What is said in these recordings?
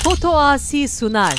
Foto Asi sunar.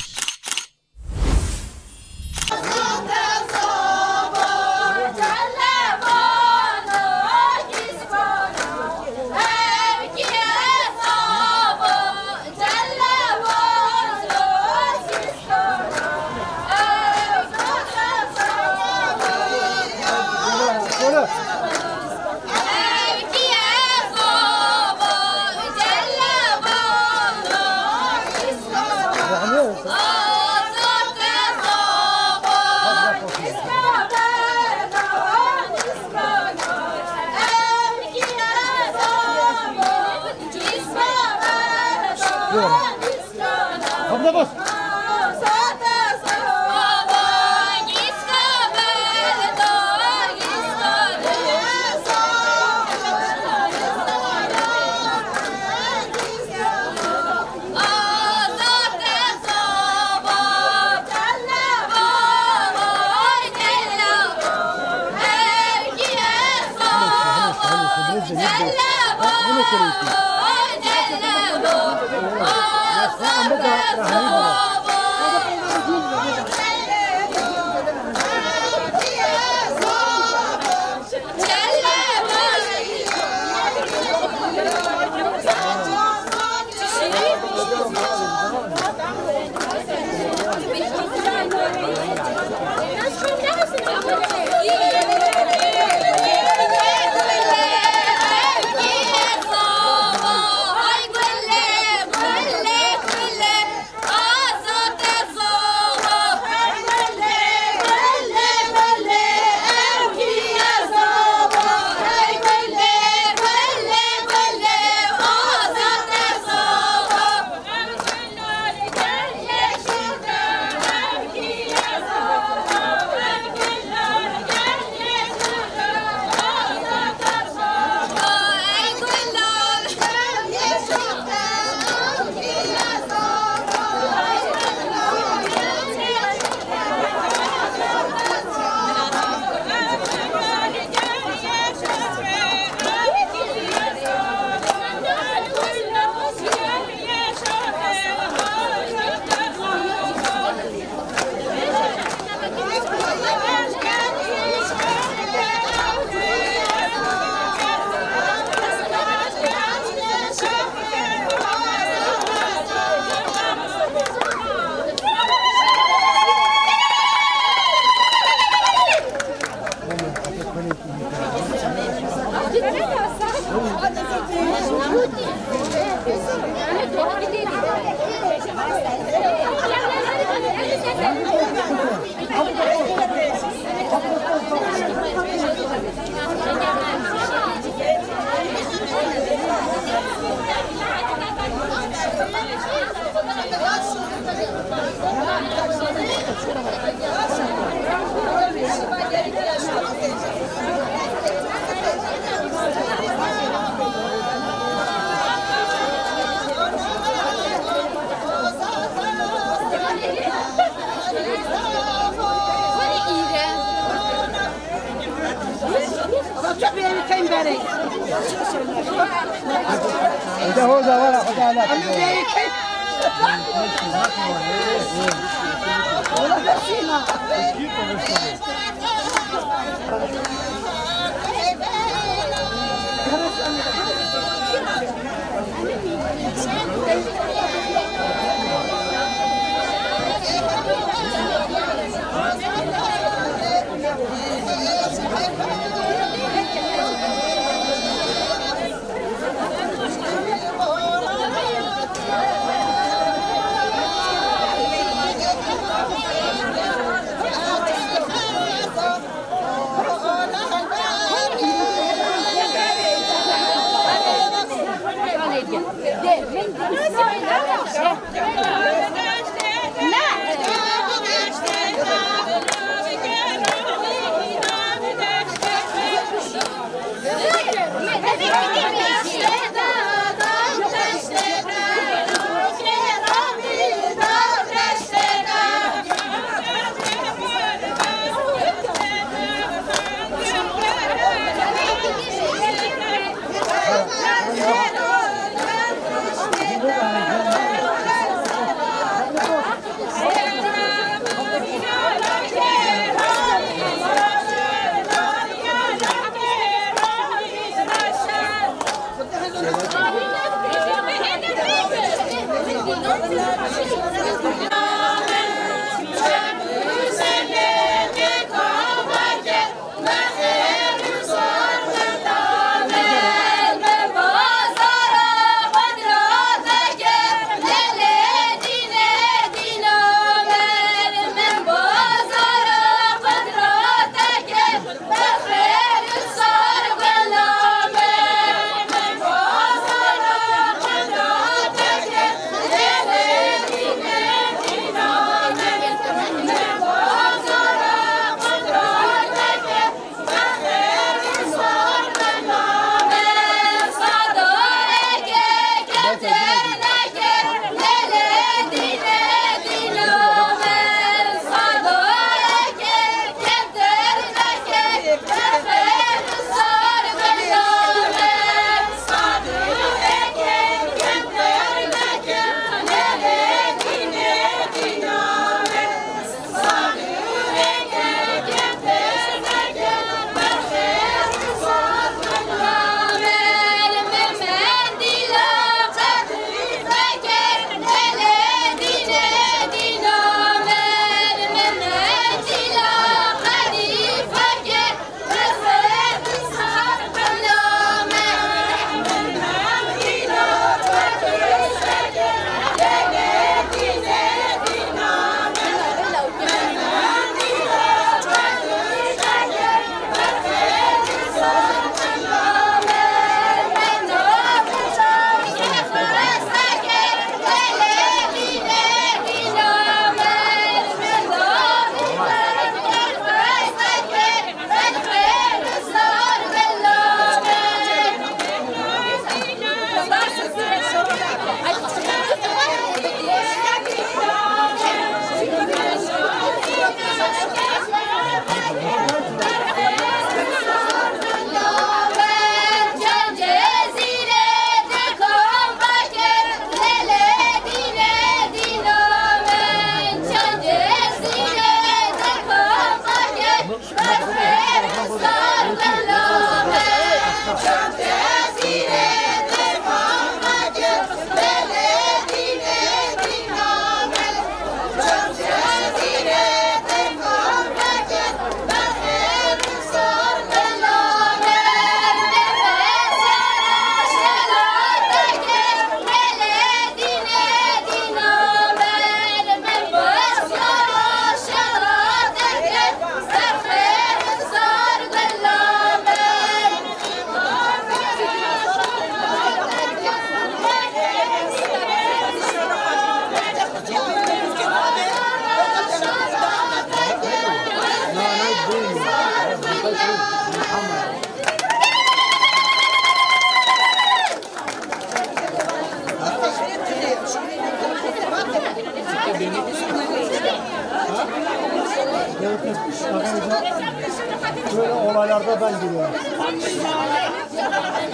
Böyle olaylarda ben giriyorum.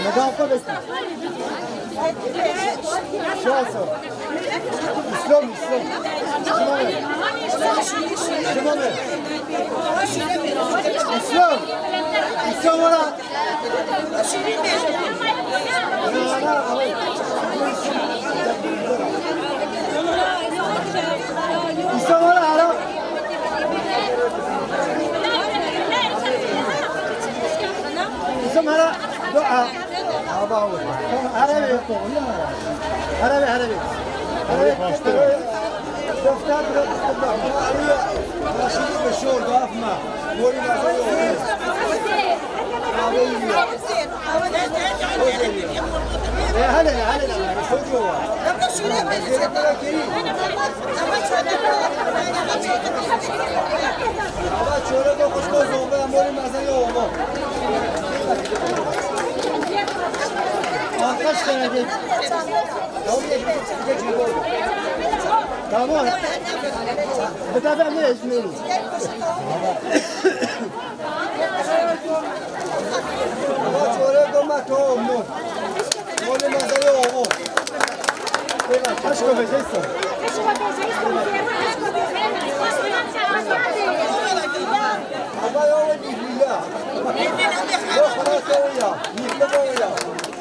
Neden arkadaşlar? Şu an sor. İslam. Şuna ver. Şuna ver. İslam bana. İslam bana ara. İslam bana. Dua. Allah'ım. Arabi. Arabi. دفتر راشد بشور دافما موری مازالو هلا شو جوا شورا دو خوش کوزوم موری مازالو آخرش کنید tamam. Bu da ben ne esmiyorum. Ama şöyle domato mu? Böyle masaya o. Evet, kaç koyacaksın? Ama öyle değil ya. Yok para ya. Yıkma ya.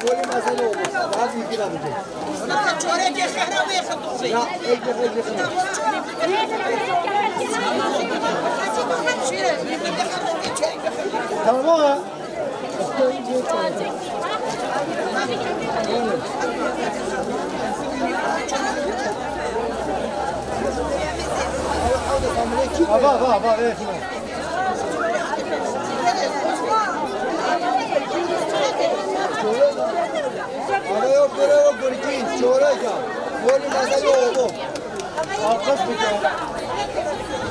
Böyle masaya o. Bazı yıkılabilir. تمام با آقا برو گرگین چورا مولی مزه اوبو آقاش بکن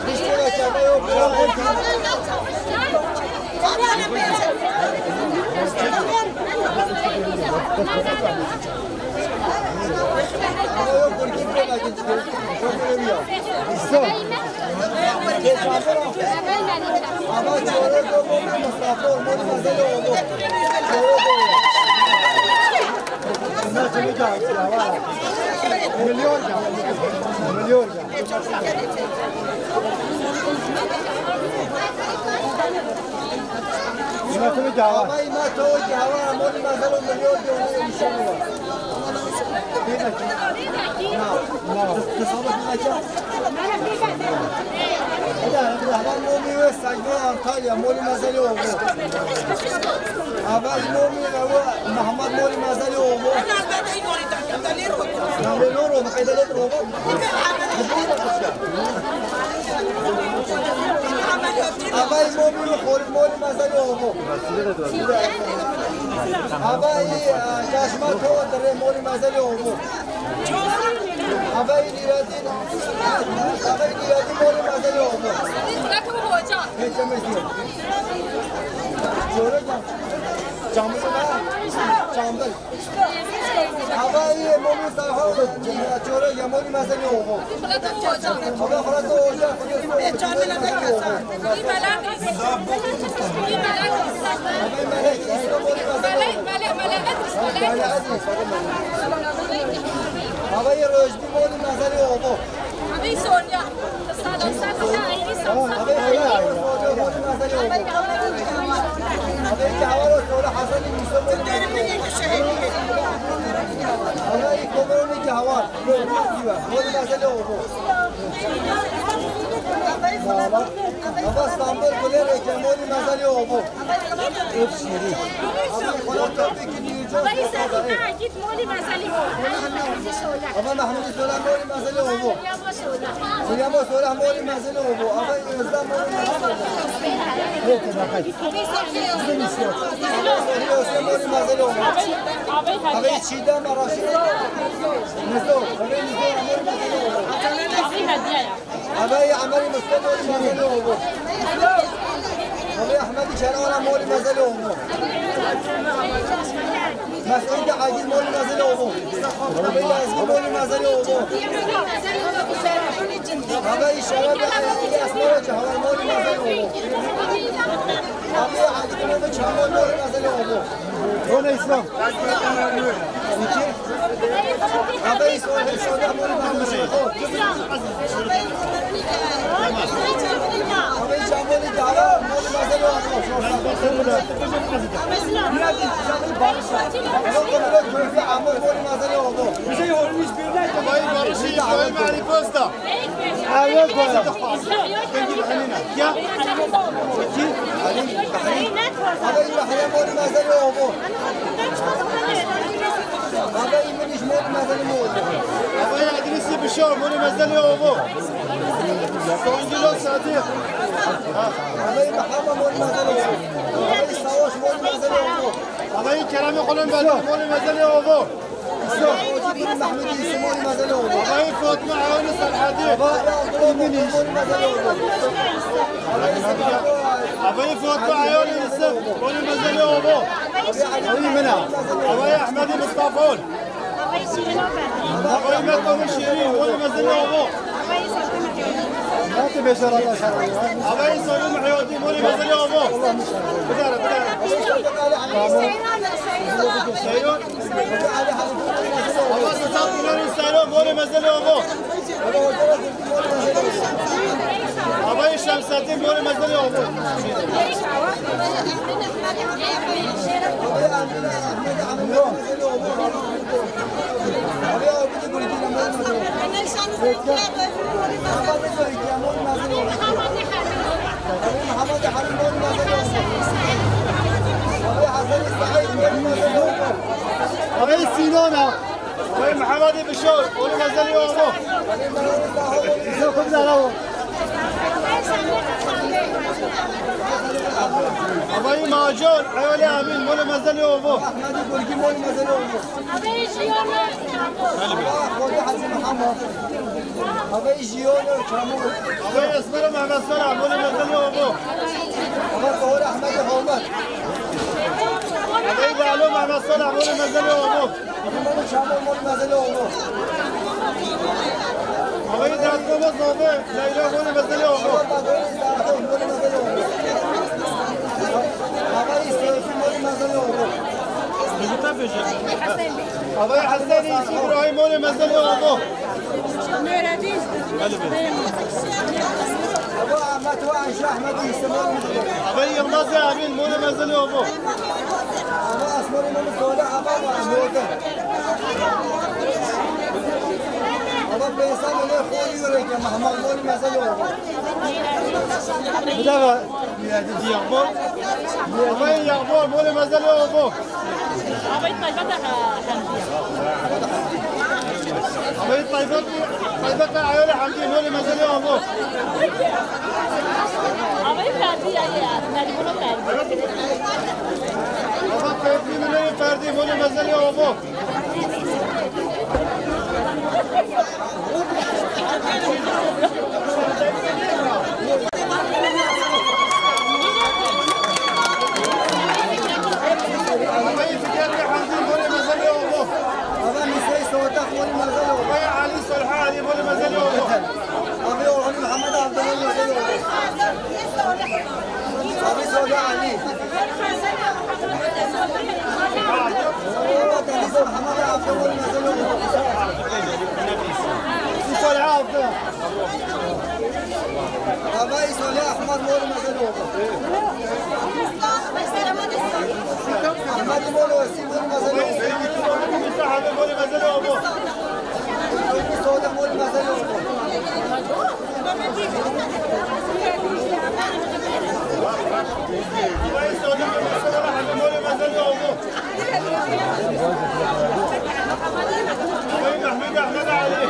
بیشتر چاقا برو آقا گرگین بگین آقا چورا دو مولی مصطفی مولی مزه اوبو مليون مليون ما تو جاوا ما تو جاوا مودي مثلا مليون ان شاء الله مولي مازالي هو أبغى نومي هو محمد مولي مازالي هو نعمل نورو ما كيدا لترو أبغى نومي مولي مازالي هو أبغى كاشمات هو ترى مولي مازالي هو أبغى نيرادي مولي مازالي هو جامبل هوای مومی ساحل چوره یا مومی مسئله اومو هوا خلاص اوجا هوای روزبی مومی مسئله اومو هوای سونیا هذا جوار ولا حسن يسمى هذا يكملون جوار هو المسألة هو هذا استعمال كله رجمون المسألة هو هذا محمود سلام مولي مسألة هو سلام سلام مولي مسألة هو هذا يزداد مولي چیده مراشی نزدو هوای عملی مستقل مزل اومو هوای احمدی شرارا مولی مزل اومو مسعود عزیز مولی مزل اومو هوای لازمی مولی مزل اومو هوای شراب اسمار جهان مولی مزل اومو هوای عزیز مولی چهار مولی مزل اومو رون اسلام هوای سوال مولی مزل اومو هوای جامولی جالا مولی مزل اومو میشه هولمیش بیرد هوای بارشی هوای معنی پستا هوای بالا بگیر حنینا یا هوای بحری مولی مزل اومو هوای منیش مولی مزل اومو هوای ادریسی بشار مولی مزل اومو سونجلو صادق هوای محمد مولی مزل اومو هوای سواش مولی مزل اومو هوای کرم قلم بلو مولی مزل اومو محمودی مولی مزل اومو هوای فاطمه عون صالحادی هوای منیش مولی مزل اومو هوای فاطمه عون يوسف مولی مزل اومو هوای منى هوای احمدی مصطفى هوای مطلوب شیرین مولی مزل اومو هاتي بشر الله شرعي هوای سلیم حیاتی مولی مزل اومو بدار سيرون هوا ستات مليون سيرون مولی مزل اومو هوای شمساتی مولی مزل اومو هوای محمد حليم مولي مازال أبي حسن السعيد مولي مازال أبي سينونا أبي محمد بشور مولي مازال يومه أبي ماجون عيالي أمين مولي مازال يومه أحمد بركي مولي مازال يومه أبي جيونا أبي حسن محمد أبي جيونا كامل أبي اسمر محمد سرع مولي مازال يومه أبي طهور أحمد حومد أبي بعلو محمد سرع مولي مازال يومه أبي مولي شامل مولي مازال يومه أبي دراتو مصنوبة ليلى مولي مازال يومه أبي سيفي مولي مازال يومه أبي حسني إبراهيم مولي مازال يومه أبو أحمد وعيش أحمد يسمون أبي يلمز أمين مولي مازال يومه أبو أسمر مولي صالح أبو محمود أبو بيسان مولي خوي يوريك محمد مولي مازال يومه بدأ يغبور أبي يغبور مولي مازال يومه أبي طيبات عيالي حمدي مولي مازال يومه أبي فردي أبي كيفي مني فردي مولي مازال يومه أبي علي صلحاني مولي مازال يومه أبي أورهاني محمد عبد الله مازال يومه أبي صالح علي محمد عبد الله مازال يومه صالح عبد الله أبي صالح أحمد مولي مازال يومه أحمد مولي وسيم مولي مازال يومه مولي مازال يومه صالح مولي مازال يومه مولي مازال يومه محمود أحمد علي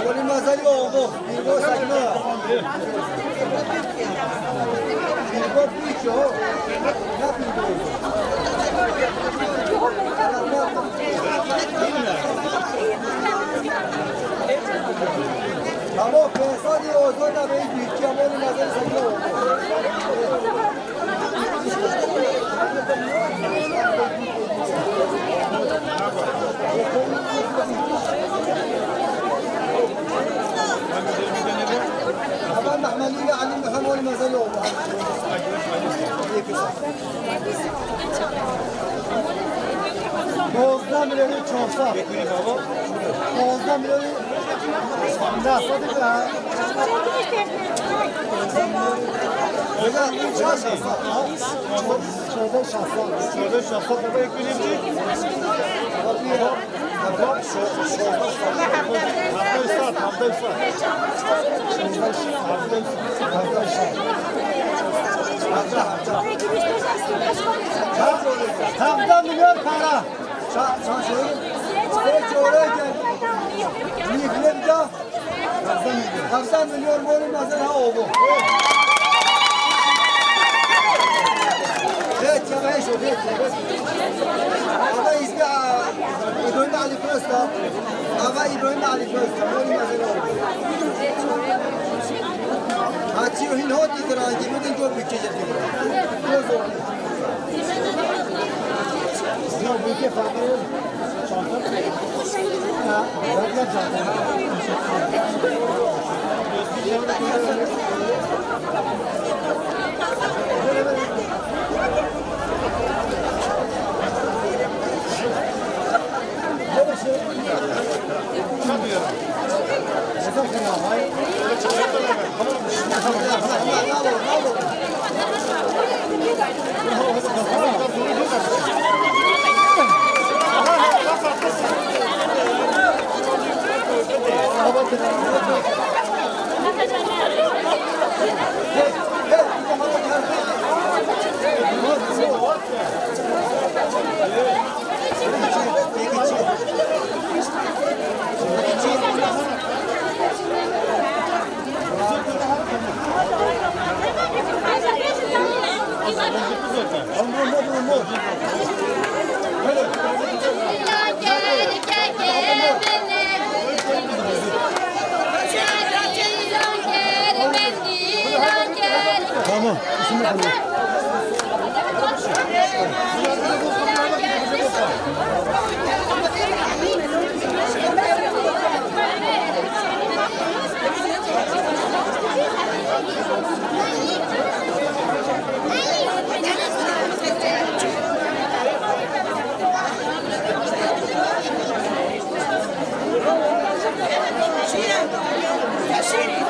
ولی مازالی آقا بیرگاه سکنه بیرگاه بیچه ها اما فسادی آزاد به این بیچه اما ولی مازالی سکنه محمد عملی علی محمد مزل او 12 میلیون 400 بکنی بابا 12 میلیون نه صد تا بگم این چه هست 14 60 بابا بکنیم چی هفته میلیون para. Sen söyle. Hiç oraya gel. Nifle bir daha. 90 milyon volüm hazır ha oğlu. Evet ya ben şu evet. Ama ismi İbrahim Ali Kösta. Ama İbrahim Ali Kösta. Volüm hazır oğlu. Açı hin hot idran gibi de çok bütçe yapıyor. No, we get back there. Tamam. Şimdi tamam. Shit.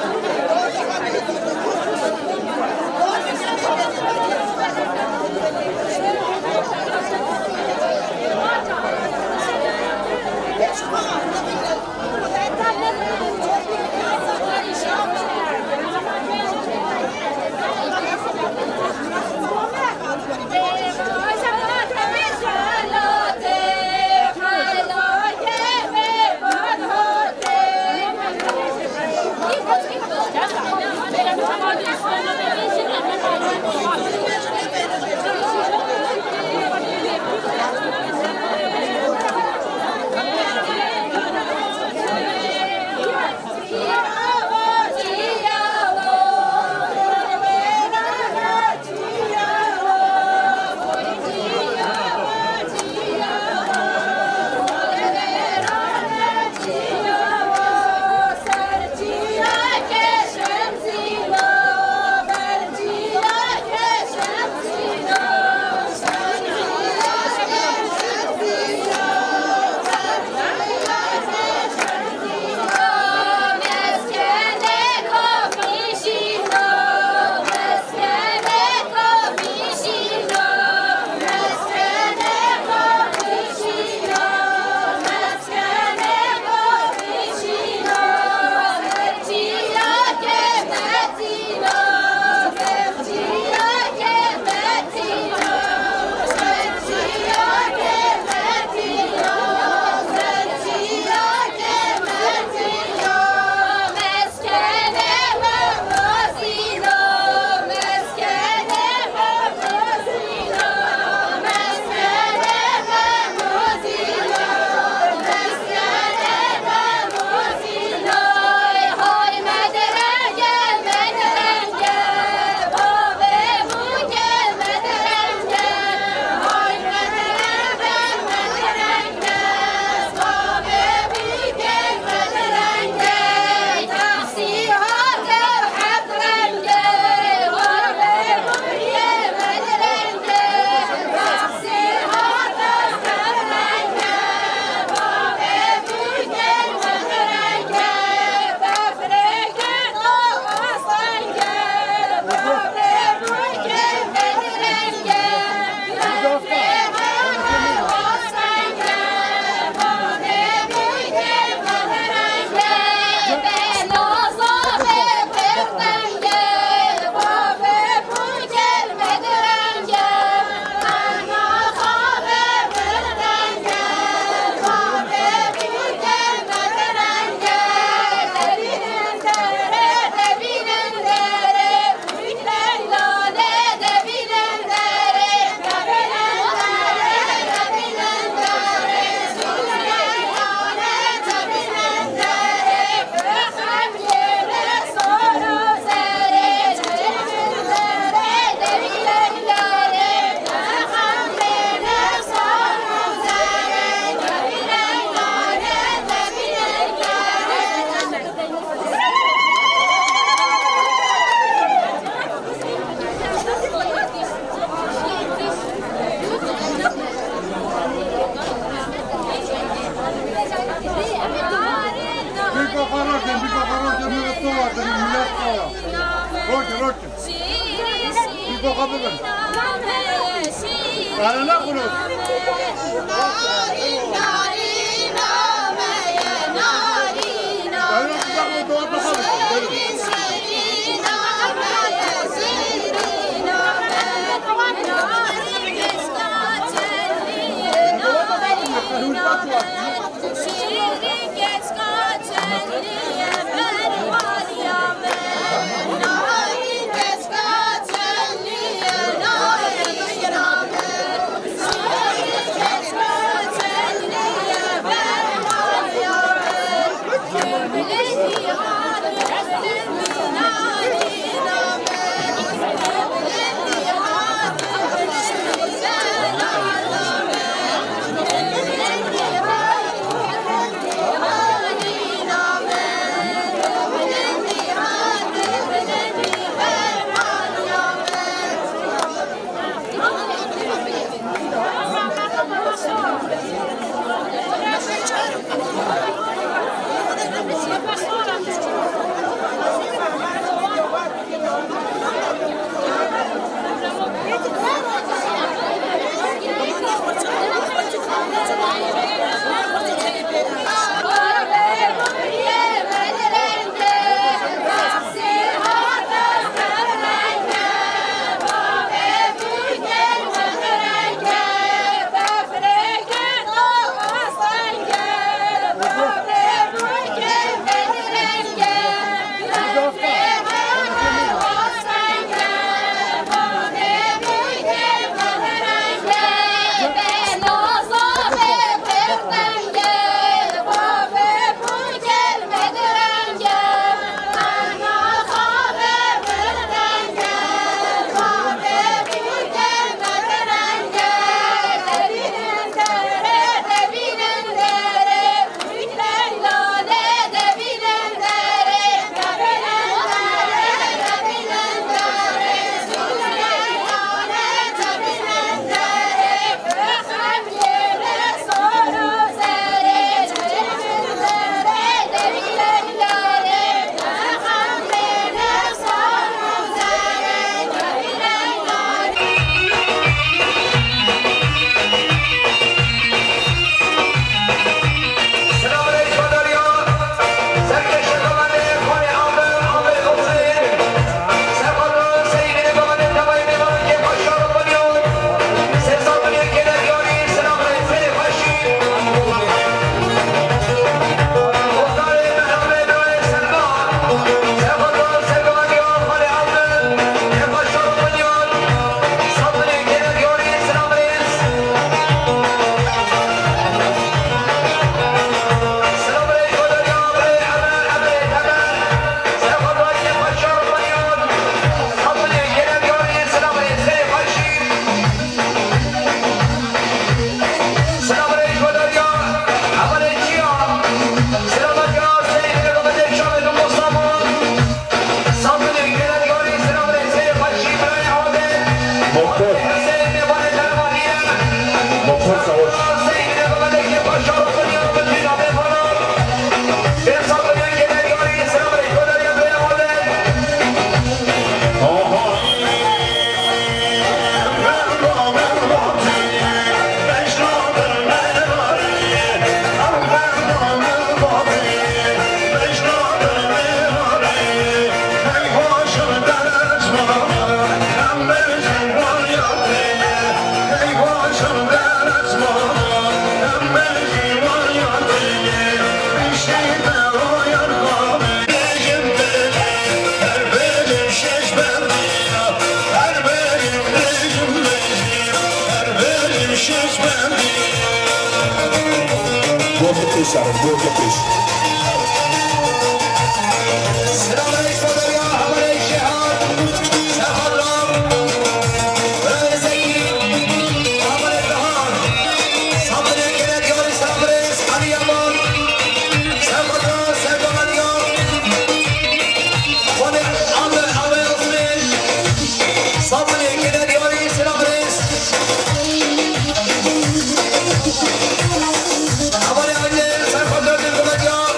Abone ol, sen fotoğrafını kullanıyor.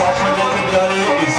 Saçma geldi bir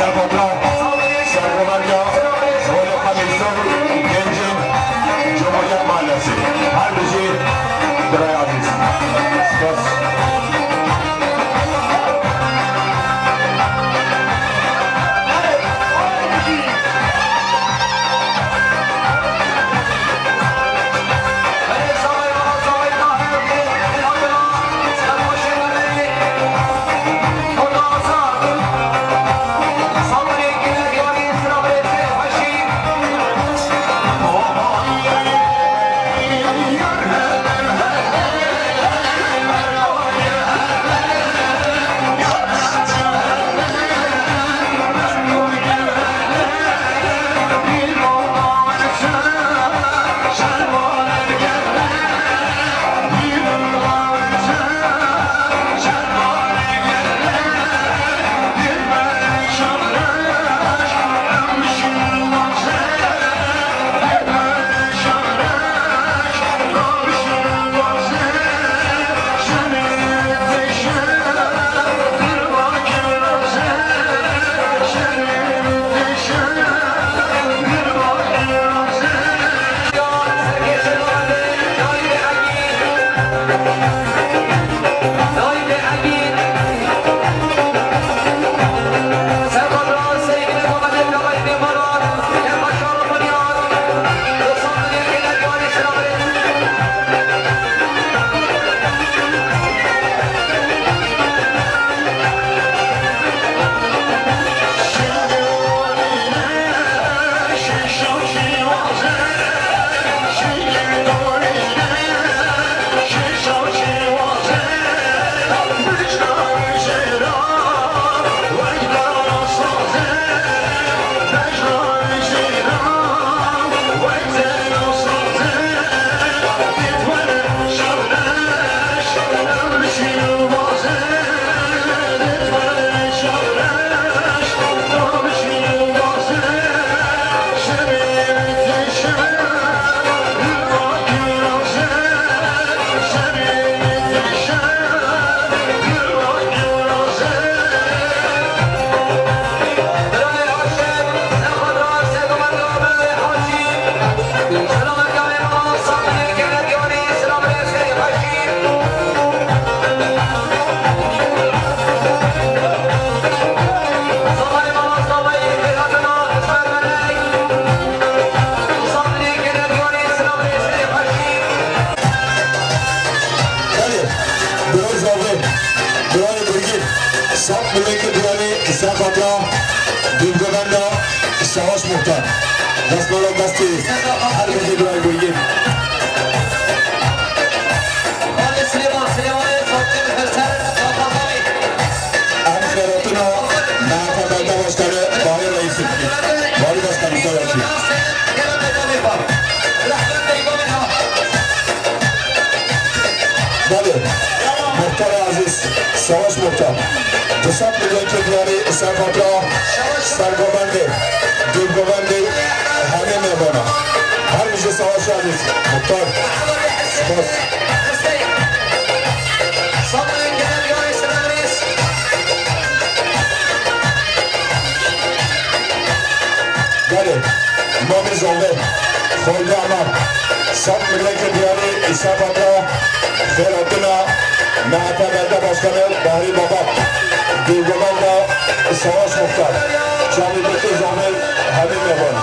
Dülgöven'le Savaş Muhtar. Dastmalar dasti. Her birde bir ay boyayım. Ferhat'ına Mehmet Belda Başkanı Bahir Reis'i. Bahir Başkanı Muhtar. Bale, Muhtar Aziz, Savaş Muhtar. Dışat milyon Türkleri Serfatla, Sergovende, Dülgovende, Hane Mebana. Her bize Savaş Aziz, Muhtar. Spas. Bale, Mami Zombe, Khoyde Amar, Sat milyon Türkleri Serfatla, Ferhat'ına Mehmet Belda Başkanı Bahri Baba, Dülgoman'da Savaş Muhtar, Cami'deki Zamir Habib Eban.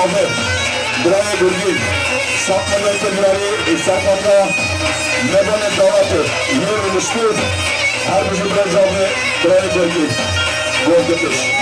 زابر برای گرگین ساختمان کلمری ساختمان مدان دعوت یه مشکل هر بشه برای زابر برای گرگین گرگتش